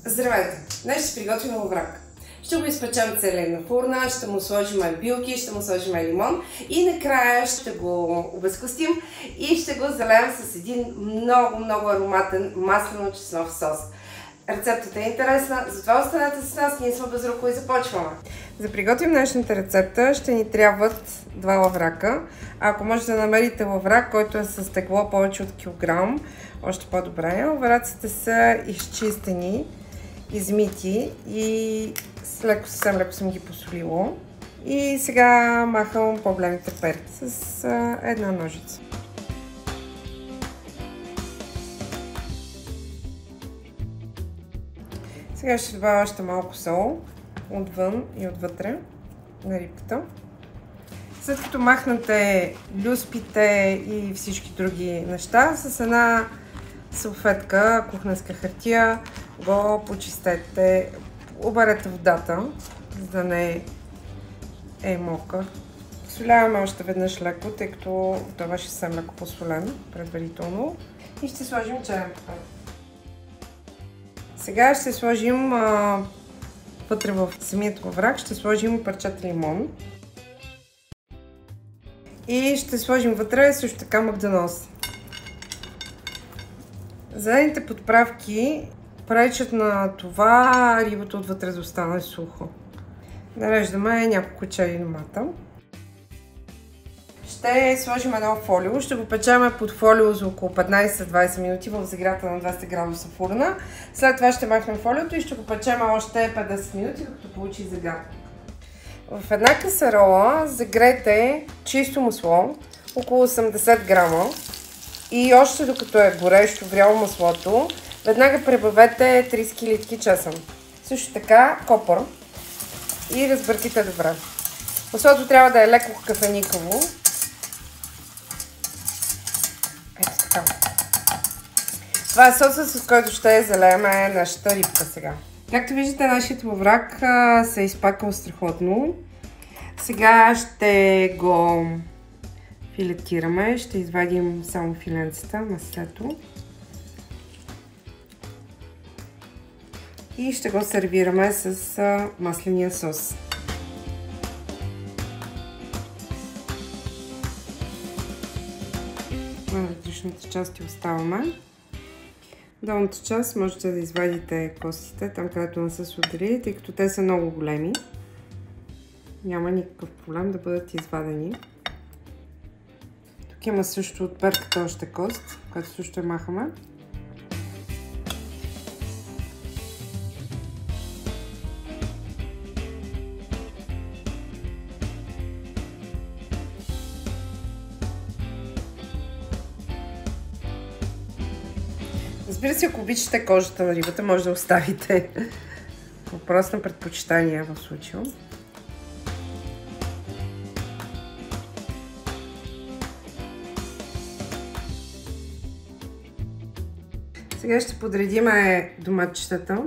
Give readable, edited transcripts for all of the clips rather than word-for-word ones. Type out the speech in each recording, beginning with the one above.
Здравейте! Днес ще приготвим лаврак. Ще го изпечем целен на фурна, ще му сложим билки, ще му сложим лимон и накрая ще го обезкостим и ще го залеем с един много ароматен маслено-чеснов сос. Рецептата е интересна, затова останете с нас, ние сме Безруково и започваме. За да приготвим днешната рецепта ще ни трябват 2 лаврака. Ако можете да намерите лаврак, който е с тегло повече от килограм, още по-добре. Лавраците са изчистени, измити и съвсем леко съм ги посолила. И сега махам по-големите перци с една ножица. Сега ще добавя още малко сол отвън и отвътре на рибката. След като махнете люспите и всички други неща, с една салфетка, кухненска хартия, го почистете, оберете водата, за да не е мокър. Соляваме още веднъж леко, тъй като това беше съвсем леко посолен предварително. И ще сложим черен пепер. Сега ще сложим вътре в самият лаврак, ще сложим парчета лимон. И ще сложим вътре също така магданоз. Зелените подправки пречат на това рибата отвътре да остане сухо. Нареждаме няколко чайни домата. Ще сложим едно фолио, ще го печем под фолио за около 15-20 минути в загрята на 200 градуса фурна. След това ще махнем фолиото и ще го печем още 50 минути, докато получи загар. В една касарола загрейте чисто масло, около 80 грама. И още докато е горещо, вряло маслото, веднага прибавете 30 килитки чесън. Също така копър и разбърките добре. Маслото трябва да е леко кафеникаво. Ето така. Това е соса, с който ще залеем нашата рибка сега. Както виждате, нашият лаврак се е изпакал страхотно. Сега ще го филетираме. Ще извадим само филенцата, маслето. И ще го сервираме с масления сос. Вътрешната част оставаме. Долната част можете да извадите костите, там където не са судрили, тъй като те са много големи. Няма никакъв проблем да бъдат извадени. Тук има също от перката още кост, която също я махаме. Разбира се, ако обичате кожата на рибата, може да оставите. Въпрос на предпочитания в случая. Сега ще подредим доматчетата.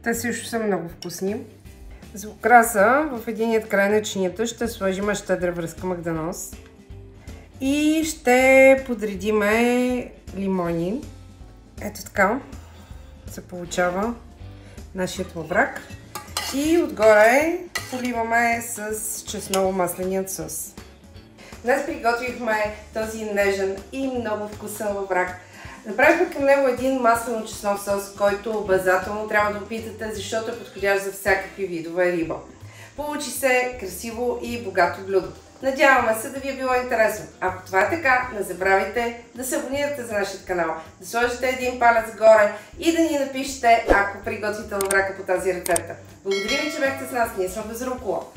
Те също са много вкусни. За украса в единият край на чинията ще сложим щедра връзка магданоз. И ще подредим лимони. Ето така се получава нашият лаврак. И отгоре поливаме с чесново-масленият сос. Днес приготвихме този нежен и много вкусен лаврак. Направихме към него един маслено-чеснов сос, който обязателно трябва да опитате, защото е подходящ за всякакви видове риба. Получи се красиво и богато блюдо. Надяваме се да ви е било интересно. Ако това е така, не забравяйте да се абонирате за нашия канал, да сложите един палец горе и да ни напишете, ако приготвите лаврака по тази рецепта. Благодаря ви, че бяхте с нас. Ние сме Безруково.